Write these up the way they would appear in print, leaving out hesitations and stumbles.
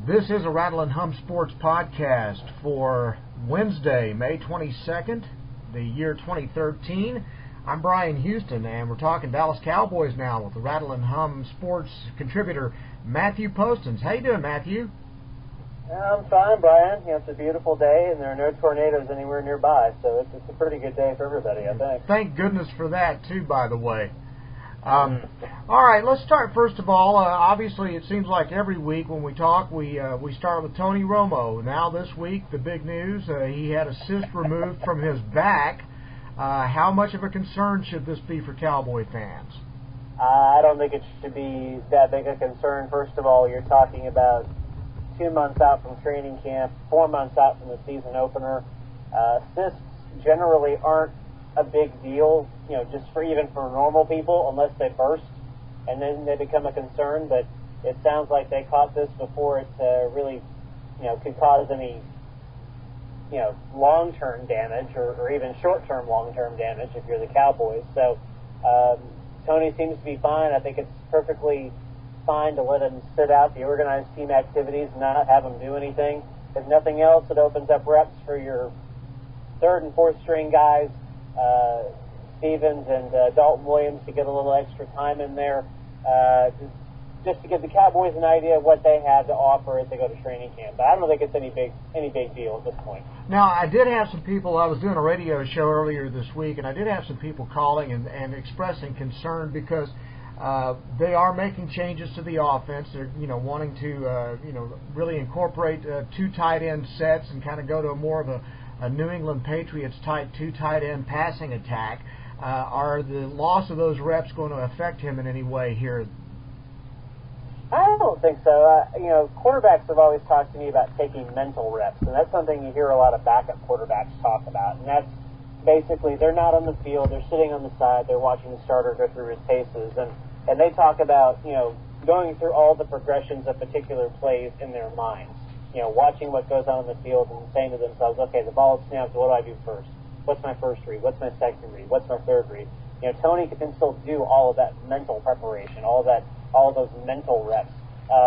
This is a Rattle and Hum Sports podcast for Wednesday, May 22nd, the year 2013. I'm Bryan Houston, and we're talking Dallas Cowboys now with the Rattle and Hum Sports contributor, Matthew Postins. How you doing, Matthew? I'm fine, Bryan. It's a beautiful day, and there are no tornadoes anywhere nearby, so it's a pretty good day for everybody, I think. Thank goodness for that, too, by the way. All right, let's start first of all. Obviously, it seems like every week when we talk, we start with Tony Romo. Now this week, the big news, he had a cyst removed from his back. How much of a concern should this be for Cowboy fans? I don't think it should be that big a concern. First of all, you're talking about 2 months out from training camp, 4 months out from the season opener. Cysts generally aren't a big deal, just even for normal people, unless they burst, and then they become a concern. But it sounds like they caught this before it really, could cause any, long-term damage or even short-term long-term damage if you're the Cowboys. So Tony seems to be fine. I think it's perfectly fine to let him sit out the organized team activities and not have him do anything. If nothing else, it opens up reps for your third and fourth string guys, Stevens and Dalton Williams, to get a little extra time in there, just to give the Cowboys an idea of what they have to offer as they go to training camp. But I don't think it's any big deal at this point. Now, I did have some people, I was doing a radio show earlier this week, and I did have some people calling and expressing concern because they are making changes to the offense. They're, wanting to, really incorporate 2 tight end sets and kind of go to more of a New England Patriots type 2 tight end passing attack. Are the loss of those reps going to affect him in any way here? I don't think so. Quarterbacks have always talked to me about taking mental reps, and that's something you hear a lot of backup quarterbacks talk about. And that's basically, they're not on the field, they're sitting on the side, they're watching the starter go through his paces, and they talk about, going through all the progressions of particular plays in their minds. Watching what goes on in the field and saying to themselves, okay, the ball is snapped, what do I do first? What's my first read? What's my second read? What's my third read? Tony can still do all of that mental preparation, all of those mental reps.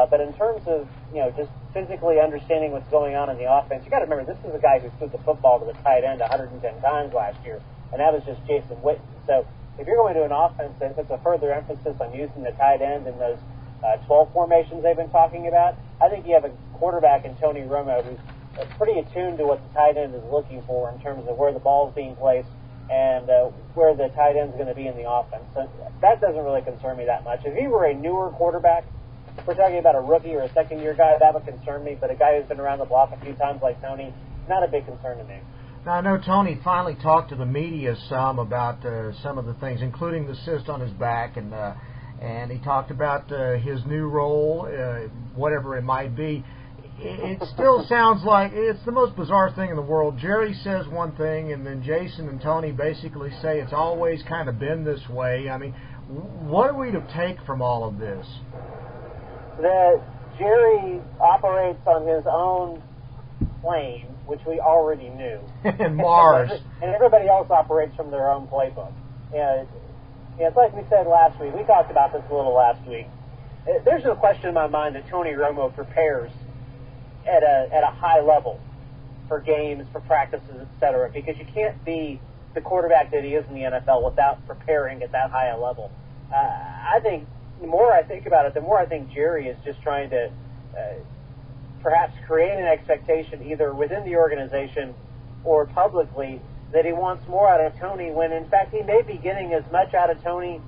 But in terms of, just physically understanding what's going on in the offense, you got to remember, this is a guy who threw the football to the tight end 110 times last year, and that was just Jason Witten. So if you're going to an offense that puts a further emphasis on using the tight end in those 12 formations they've been talking about, I think you have a quarterback in Tony Romo who's pretty attuned to what the tight end is looking for in terms of where the ball is being placed and where the tight end is going to be in the offense. So that doesn't really concern me that much. If he were a newer quarterback, if we're talking about a rookie or a second-year guy, that would concern me. But a guy who's been around the block a few times like Tony, not a big concern to me. Now, I know Tony finally talked to the media some about some of the things, including the cyst on his back, and he talked about his new role, whatever it might be. It still sounds like it's the most bizarre thing in the world. Jerry says one thing, and then Jason and Tony basically say it's always kind of been this way. I mean, what are we to take from all of this? That Jerry operates on his own plane, which we already knew. And Mars. And everybody else operates from their own playbook. It's like we said last week. We talked about this a little last week. There's no question in my mind that Tony Romo prepares at a high level for games, for practices, etc. Because you can't be the quarterback that he is in the NFL without preparing at that high a level. I think the more I think about it, the more I think Jerry is just trying to perhaps create an expectation either within the organization or publicly that he wants more out of Tony when, in fact, he may be getting as much out of Tony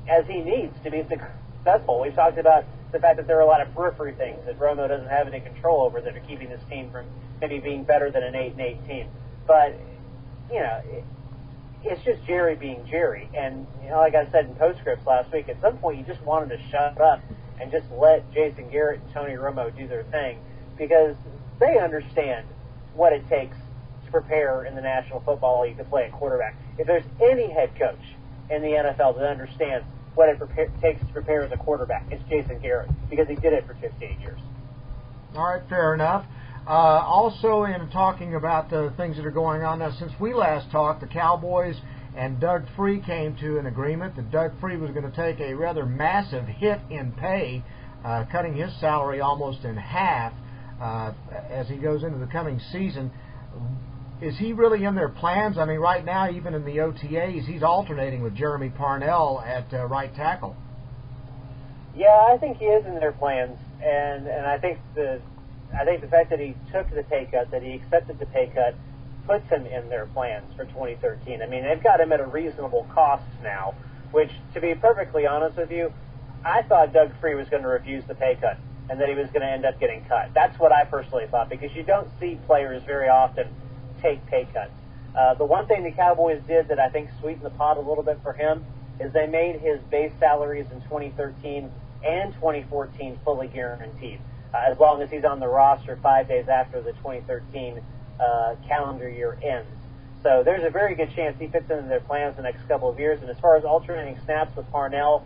as he needs to be successful. We've talked about the fact that there are a lot of periphery things that Romo doesn't have any control over that are keeping this team from maybe being better than an 8-8 team. But, it's just Jerry being Jerry. And, like I said in postscripts last week, at some point you just want him to shut up and just let Jason Garrett and Tony Romo do their thing because they understand what it takes to prepare in the National Football League to play at quarterback. If there's any head coach in the NFL that understands what it takes to prepare as a quarterback, it's Jason Garrett because he did it for 15 years. All right, fair enough. Also, in talking about the things that are going on now, since we last talked, the Cowboys and Doug Free came to an agreement that Doug Free was going to take a rather massive hit in pay, cutting his salary almost in half. as he goes into the coming season. Is he really in their plans? I mean, right now, even in the OTAs, he's alternating with Jeremy Parnell at right tackle. Yeah, I think he is in their plans, and I think the fact that he took the pay cut, that he accepted the pay cut, puts him in their plans for 2013. I mean, they've got him at a reasonable cost now, which, to be perfectly honest with you, I thought Doug Free was going to refuse the pay cut and that he was going to end up getting cut. That's what I personally thought, because you don't see players very often take pay cuts. The one thing the Cowboys did that I think sweetened the pot a little bit for him is they made his base salaries in 2013 and 2014 fully guaranteed, as long as he's on the roster 5 days after the 2013 calendar year ends. So there's a very good chance he fits into their plans the next couple of years. And as far as alternating snaps with Parnell,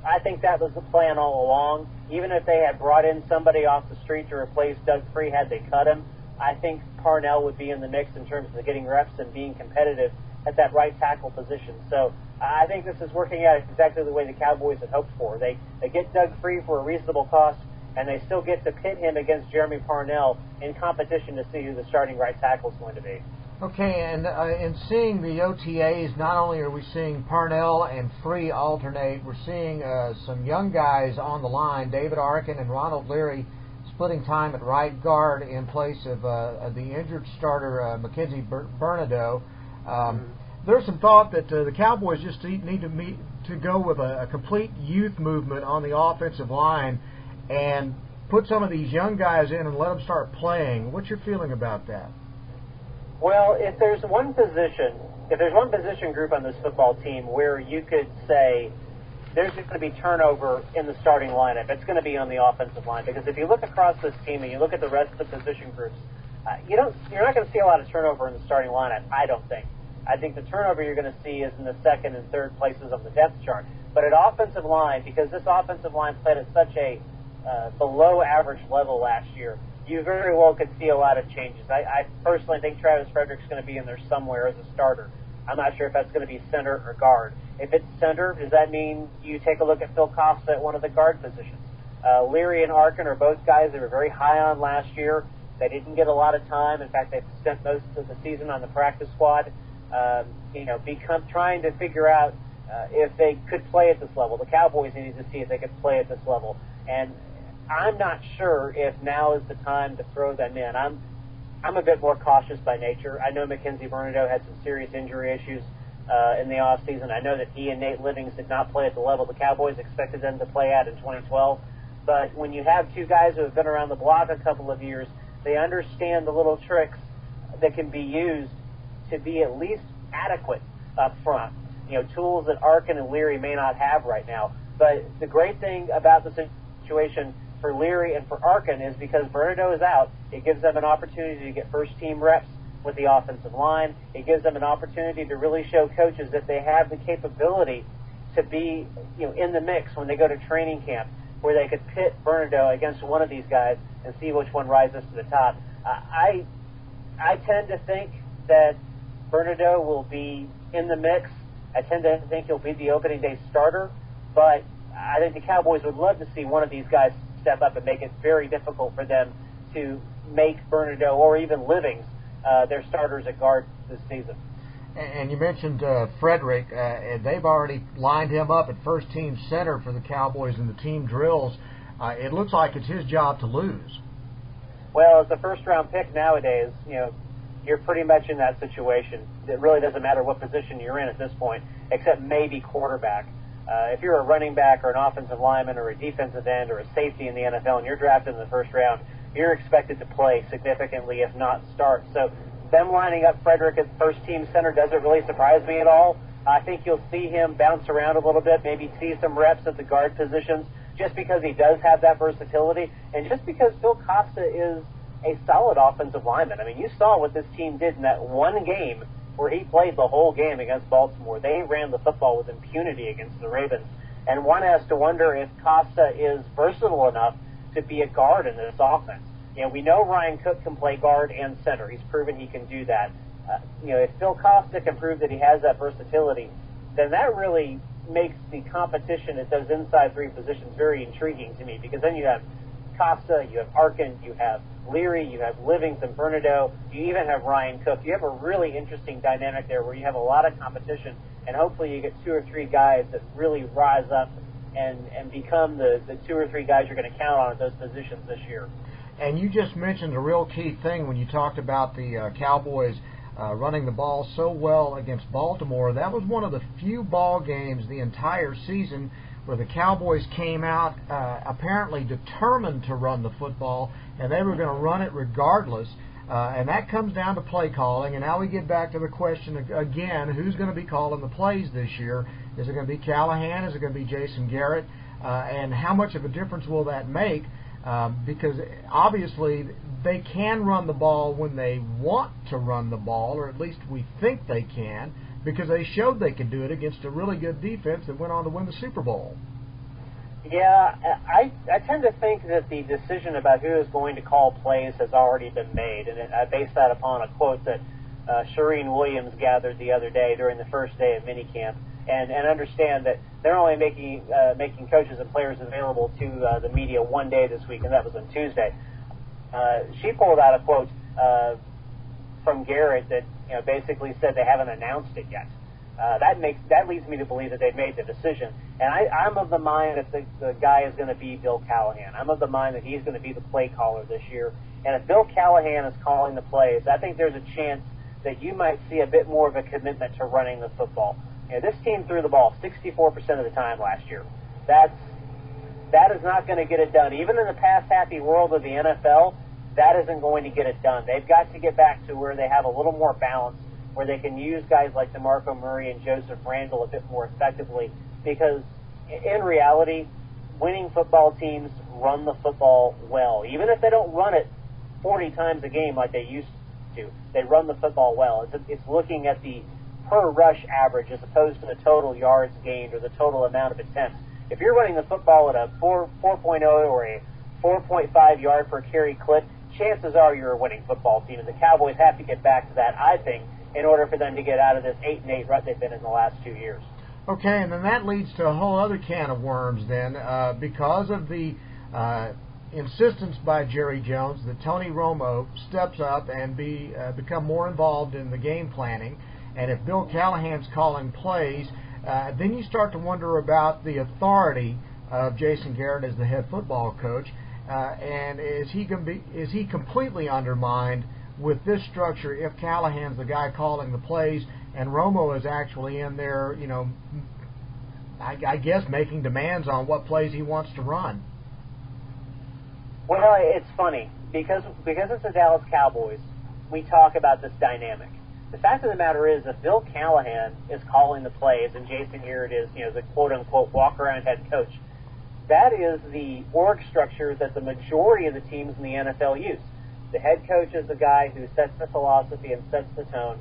I think that was the plan all along. Even if they had brought in somebody off the street to replace Doug Free had they cut him, I think Parnell would be in the mix in terms of getting reps and being competitive at that right tackle position. So I think this is working out exactly the way the Cowboys had hoped for. They get Doug Free for a reasonable cost, and they still get to pit him against Jeremy Parnell in competition to see who the starting right tackle is going to be. Okay, and in seeing the OTAs, not only are we seeing Parnell and Free alternate, we're seeing some young guys on the line, David Arkin and Ronald Leary, splitting time at right guard in place of the injured starter, Mackenzie Bernardo. There's some thought that the Cowboys just need to go with a complete youth movement on the offensive line and put some of these young guys in and let them start playing. What's your feeling about that? Well, if there's one position group on this football team where you could say there's going to be turnover in the starting lineup, it's going to be on the offensive line. Because if you look across this team and you look at the rest of the position groups, you're not going to see a lot of turnover in the starting lineup, I don't think. I think the turnover you're going to see is in the second and third places on the depth chart. But at offensive line, because this offensive line played at such a below average level last year, you very well could see a lot of changes. I personally think Travis Frederick's going to be in there somewhere as a starter. I'm not sure if that's going to be center or guard. If it's center, does that mean you take a look at Phil Costa at one of the guard positions? Leary and Arkin are both guys they were very high on last year. They didn't get a lot of time. In fact, they spent most of the season on the practice squad, trying to figure out if they could play at this level. The Cowboys needed to see if they could play at this level. And I'm not sure if now is the time to throw them in. I'm a bit more cautious by nature. I know Mackenzie Bernardo had some serious injury issues in the offseason. I know that he and Nate Livings did not play at the level the Cowboys expected them to play at in 2012. But when you have two guys who have been around the block a couple of years, they understand the little tricks that can be used to be at least adequate up front. Tools that Arkin and Leary may not have right now. But the great thing about the situation for Leary and for Arkin is because Bernardo is out, it gives them an opportunity to get first-team reps with the offensive line. It gives them an opportunity to really show coaches that they have the capability to be in the mix when they go to training camp, where they could pit Bernardo against one of these guys and see which one rises to the top. I tend to think that Bernardo will be in the mix. I tend to think he'll be the opening day starter, but I think the Cowboys would love to see one of these guys step up and make it very difficult for them to make Bernardo or even Livings their starters at guard this season. And you mentioned Frederick, and they've already lined him up at first-team center for the Cowboys in the team drills. It looks like it's his job to lose. Well, as a first-round pick nowadays, you're pretty much in that situation. It really doesn't matter what position you're in at this point, except maybe quarterback. If you're a running back or an offensive lineman or a defensive end or a safety in the NFL and you're drafted in the first round, you're expected to play significantly, if not start. So them lining up Frederick as first-team center doesn't really surprise me at all. I think you'll see him bounce around a little bit, maybe see some reps at the guard positions, just because he does have that versatility, and just because Phil Costa is a solid offensive lineman. I mean, you saw what this team did in that one game where he played the whole game against Baltimore. They ran the football with impunity against the Ravens, and one has to wonder if Costa is versatile enough to be a guard in this offense. We know Ryan Cook can play guard and center. He's proven he can do that. If Phil Costa can prove that he has that versatility, then that really makes the competition at those inside three positions very intriguing to me, because then you have Costa, you have Arkin, you have Leary, you have Livingston, Bernardo, you even have Ryan Cook. You have a really interesting dynamic there where you have a lot of competition, and hopefully you get 2 or 3 guys that really rise up and become the 2 or 3 guys you're going to count on at those positions this year. And you just mentioned a real key thing when you talked about the Cowboys running the ball so well against Baltimore. That was one of the few ball games the entire season where the Cowboys came out apparently determined to run the football, and they were going to run it regardless. And that comes down to play calling. And now we get back to the question again, who's going to be calling the plays this year? Is it going to be Callahan? Is it going to be Jason Garrett? And how much of a difference will that make? Because obviously they can run the ball when they want to run the ball, or at least we think they can, because they showed they could do it against a really good defense that went on to win the Super Bowl. Yeah, I tend to think that the decision about who is going to call plays has already been made, and I base that upon a quote that Shireen Williams gathered the other day during the first day of minicamp, and understand that they're only making coaches and players available to the media one day this week, and that was on Tuesday. She pulled out a quote from Garrett that basically said they haven't announced it yet. That leads me to believe that they've made the decision. And I'm of the mind that the guy is going to be Bill Callahan. I'm of the mind that he's going to be the play caller this year. And if Bill Callahan is calling the plays, I think there's a chance that you might see a bit more of a commitment to running the football. This team threw the ball 64% of the time last year. That is not going to get it done. Even in the pass-happy world of the NFL, that isn't going to get it done. They've got to get back to where they have a little more balance, where they can use guys like DeMarco Murray and Joseph Randle a bit more effectively, because in reality, winning football teams run the football well. Even if they don't run it 40 times a game like they used to, they run the football well. It's looking at the per rush average as opposed to the total yards gained or the total amount of attempts. If you're running the football at a 4.0 or a 4.5 yard per carry clip, chances are you're a winning football team, and the Cowboys have to get back to that, I think, in order for them to get out of this 8-8 rut they've been in the last 2 years. Okay, and then that leads to a whole other can of worms then, because of the insistence by Jerry Jones that Tony Romo steps up and become more involved in the game planning, and if Bill Callahan's calling plays, then you start to wonder about the authority of Jason Garrett as the head football coach, and is he completely undermined with this structure if Callahan's the guy calling the plays and Romo is actually in there, I guess making demands on what plays he wants to run? Well, it's funny because it's the Dallas Cowboys. We talk about this dynamic. The fact of the matter is, if Bill Callahan is calling the plays and Jason Garrett is, the quote-unquote walk-around head coach, that is the org structure that the majority of the teams in the NFL use. The head coach is the guy who sets the philosophy and sets the tone,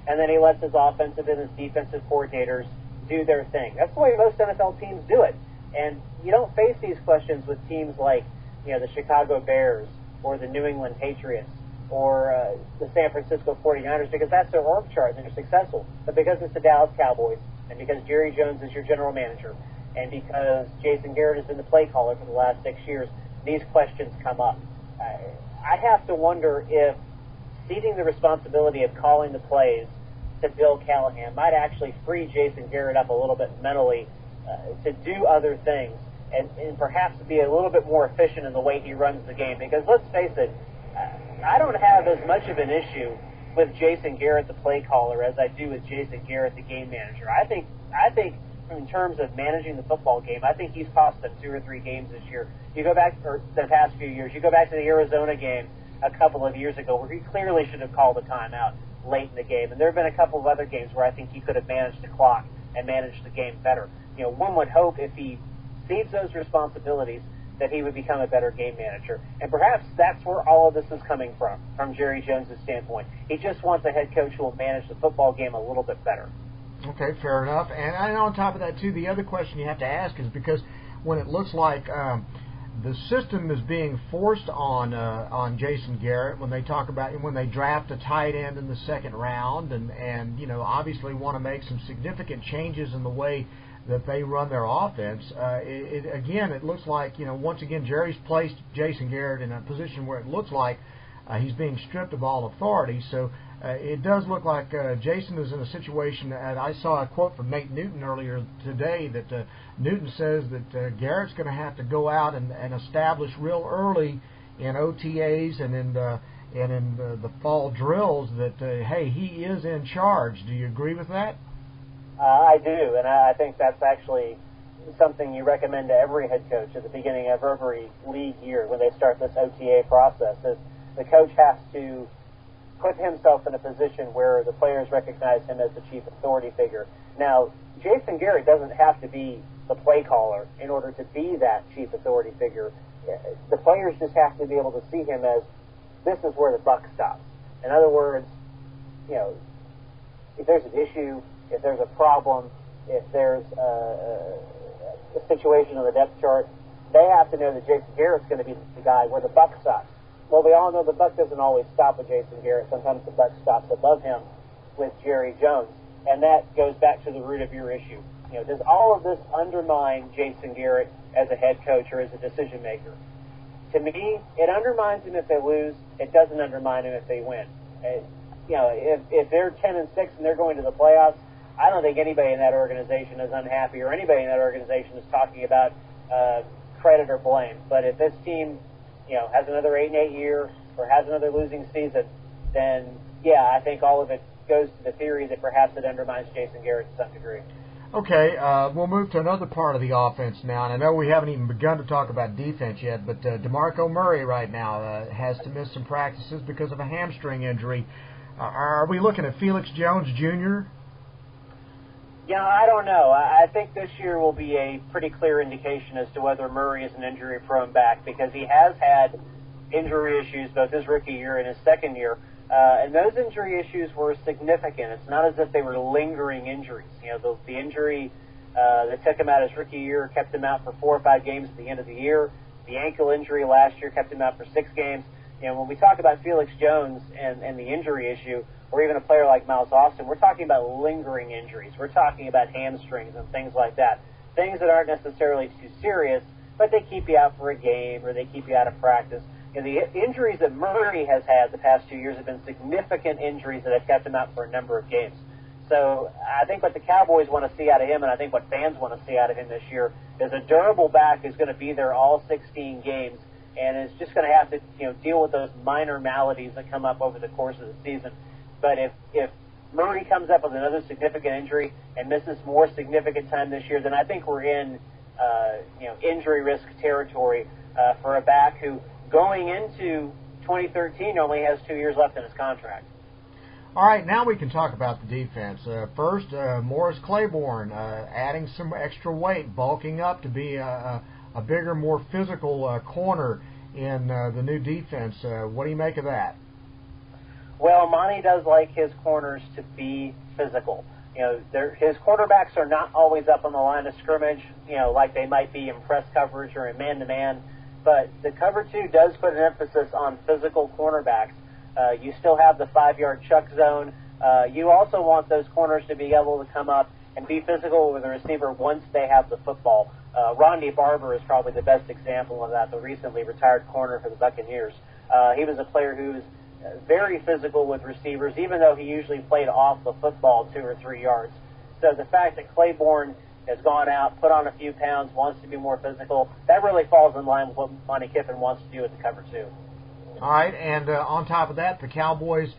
and then he lets his offensive and his defensive coordinators do their thing. That's the way most NFL teams do it. And you don't face these questions with teams like, the Chicago Bears or the New England Patriots or the San Francisco 49ers, because that's their org chart and they're successful. But because it's the Dallas Cowboys, and because Jerry Jones is your general manager, and because Jason Garrett has been the play caller for the last 6 years, these questions come up. I have to wonder if ceding the responsibility of calling the plays to Bill Callahan might actually free Jason Garrett up a little bit mentally to do other things and perhaps be a little bit more efficient in the way he runs the game. Because let's face it, I don't have as much of an issue with Jason Garrett, the play caller, as I do with Jason Garrett, the game manager. I think in terms of managing the football game, I think he's cost them 2 or 3 games this year. You go back, or the past few years, you go back to the Arizona game a couple of years ago where he clearly should have called a timeout late in the game. And there have been a couple of other games where I think he could have managed the clock and managed the game better. One would hope if he cedes those responsibilities that he would become a better game manager. And perhaps that's where all of this is coming from Jerry Jones' standpoint. He just wants a head coach who will manage the football game a little bit better. Okay, fair enough. And on top of that, too, the other question you have to ask is because when it looks like the system is being forced on Jason Garrett when they talk about when they draft a tight end in the second round and obviously want to make some significant changes in the way that they run their offense. Again, it looks like, once again, Jerry's placed Jason Garrett in a position where it looks like he's being stripped of all authority. So it does look like Jason is in a situation, and I saw a quote from Nate Newton earlier today that Newton says that Garrett's going to have to go out and establish real early in OTAs and in the fall drills that, hey, he is in charge. Do you agree with that? I do, and I think that's actually something you recommend to every head coach at the beginning of every league year when they start this OTA process. Is the coach has to put himself in a position where the players recognize him as the chief authority figure. Now, Jason Garrett doesn't have to be the play caller in order to be that chief authority figure. The players just have to be able to see him as, this is where the buck stops. In other words, if there's an issue, if there's a problem, if there's a situation on the depth chart, they have to know that Jason Garrett's going to be the guy where the buck stops. Well, we all know the buck doesn't always stop with Jason Garrett. Sometimes the buck stops above him with Jerry Jones. And that goes back to the root of your issue. Does all of this undermine Jason Garrett as a head coach or as a decision maker? To me, it undermines him if they lose. It doesn't undermine him if they win. If they're 10-6 and they're going to the playoffs, I don't think anybody in that organization is unhappy, or anybody in that organization is talking about credit or blame. But if this team, has another 8-8 year or has another losing season, then yeah, I think all of it goes to the theory that perhaps it undermines Jason Garrett to some degree. Okay, we'll move to another part of the offense now, and I know we haven't even begun to talk about defense yet, but DeMarco Murray right now has to miss some practices because of a hamstring injury. Are we looking at Felix Jones Jr.? Yeah, I don't know. I think this year will be a pretty clear indication as to whether Murray is an injury-prone back, because he has had injury issues both his rookie year and his second year. And those injury issues were significant. It's not as if they were lingering injuries. The injury that took him out his rookie year kept him out for 4 or 5 games at the end of the year. The ankle injury last year kept him out for 6 games. When we talk about Felix Jones and the injury issue, or even a player like Miles Austin, we're talking about lingering injuries. We're talking about hamstrings and things like that. Things that aren't necessarily too serious, but they keep you out for a game or they keep you out of practice. The injuries that Murray has had the past 2 years have been significant injuries that have kept him out for a number of games. So I think what the Cowboys want to see out of him, and I think what fans want to see out of him this year, is a durable back who's going to be there all 16 games and is just going to have to deal with those minor maladies that come up over the course of the season. But if Murray comes up with another significant injury and misses more significant time this year, then I think we're in injury risk territory for a back who, going into 2013, only has 2 years left in his contract. All right, now we can talk about the defense. First, Morris Claiborne adding some extra weight, bulking up to be a bigger, more physical corner in the new defense. What do you make of that? Well, Monty does like his corners to be physical. His quarterbacks are not always up on the line of scrimmage, like they might be in press coverage or in man-to-man. But the cover 2 does put an emphasis on physical cornerbacks. You still have the 5-yard chuck zone. You also want those corners to be able to come up and be physical with the receiver once they have the football. Ronde Barber is probably the best example of that, the recently retired corner for the Buccaneers. He was a player who was very physical with receivers, even though he usually played off the football 2 or 3 yards. So the fact that Claiborne has gone out, put on a few pounds, wants to be more physical, that really falls in line with what Monty Kiffin wants to do at the cover 2. All right, and on top of that, the Cowboys,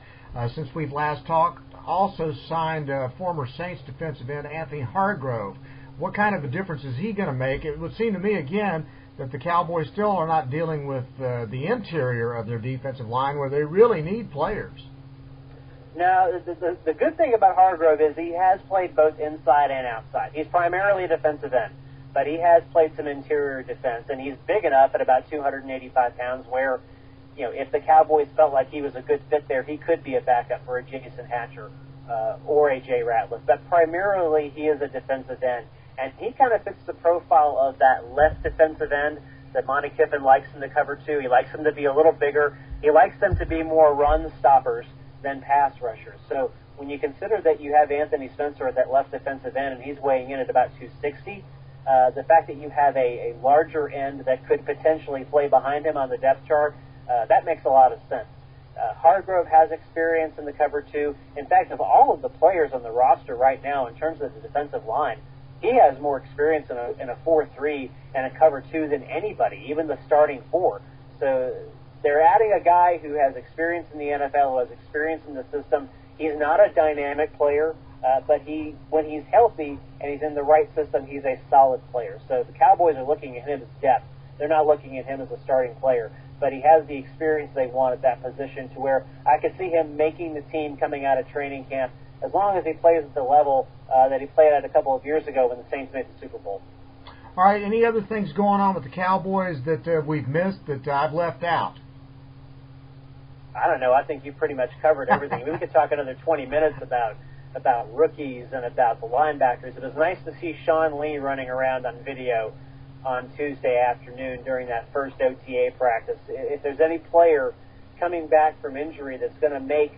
since we've last talked, also signed former Saints defensive end Anthony Hargrove. What kind of a difference is he going to make? It would seem to me, again, that the Cowboys still are not dealing with the interior of their defensive line where they really need players. Now, the good thing about Hargrove is he has played both inside and outside. He's primarily a defensive end, but he has played some interior defense, and he's big enough at about 285 pounds where, if the Cowboys felt like he was a good fit there, he could be a backup for a Jason Hatcher or a Jay Ratliff. But primarily, he is a defensive end, and he kind of fits the profile of that left defensive end that Monty Kiffin likes him to cover 2. He likes them to be a little bigger. He likes them to be more run stoppers than pass rushers. So when you consider that you have Anthony Spencer at that left defensive end and he's weighing in at about 260, the fact that you have a larger end that could potentially play behind him on the depth chart, that makes a lot of sense. Hargrove has experience in the cover 2. In fact, of all of the players on the roster right now, in terms of the defensive line, he has more experience in a 4-3 and a cover 2 than anybody, even the starting 4. So they're adding a guy who has experience in the NFL, who has experience in the system. He's not a dynamic player, but when he's healthy and he's in the right system, he's a solid player. So the Cowboys are looking at him as depth. They're not looking at him as a starting player. But he has the experience they want at that position to where I could see him making the team coming out of training camp as long as he plays at the level that he played at a couple of years ago when the Saints made the Super Bowl. All right, any other things going on with the Cowboys that we've missed that I've left out? I don't know. I think you pretty much covered everything. We could talk another 20 minutes about rookies and about the linebackers. It was nice to see Sean Lee running around on video on Tuesday afternoon during that first OTA practice. If there's any player coming back from injury that's going to make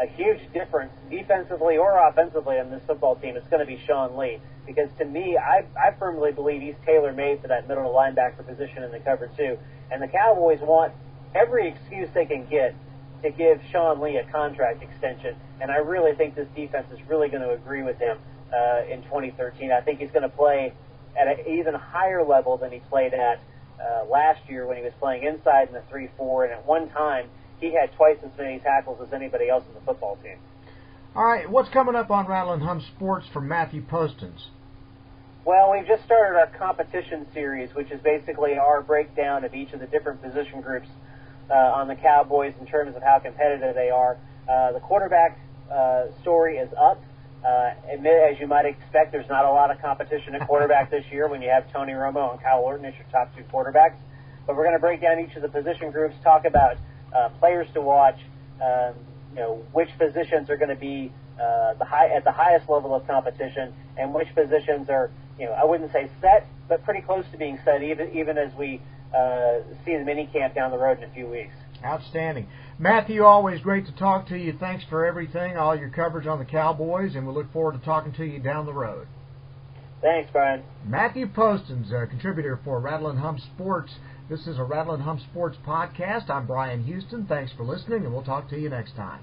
a huge difference defensively or offensively on this football team, it's going to be Sean Lee. Because to me, I firmly believe he's tailor-made for that middle linebacker position in the cover 2. And the Cowboys want every excuse they can get to give Sean Lee a contract extension. And I really think this defense is really going to agree with him in 2013. I think he's going to play at an even higher level than he played at last year when he was playing inside in the 3-4, and at one time he had twice as many tackles as anybody else in the football team. All right, what's coming up on Rattle and Hum Sports from Matthew Postins? Well, we've just started our competition series, which is basically our breakdown of each of the different position groups on the Cowboys in terms of how competitive they are. The quarterback story is up. As you might expect, there's not a lot of competition at quarterback this year when you have Tony Romo and Kyle Orton as your top 2 quarterbacks. But we're going to break down each of the position groups, talk about players to watch, which positions are going to be at the highest level of competition, and which positions are, I wouldn't say set, but pretty close to being set, even as we see the mini camp down the road in a few weeks. Outstanding. Matthew, always great to talk to you. Thanks for everything, all your coverage on the Cowboys, and we look forward to talking to you down the road. Thanks, Bryan. Matthew Postins, a contributor for Rattle and Hum Sports. This is a Rattle and Hum Sports podcast. I'm Bryan Houston. Thanks for listening, and we'll talk to you next time.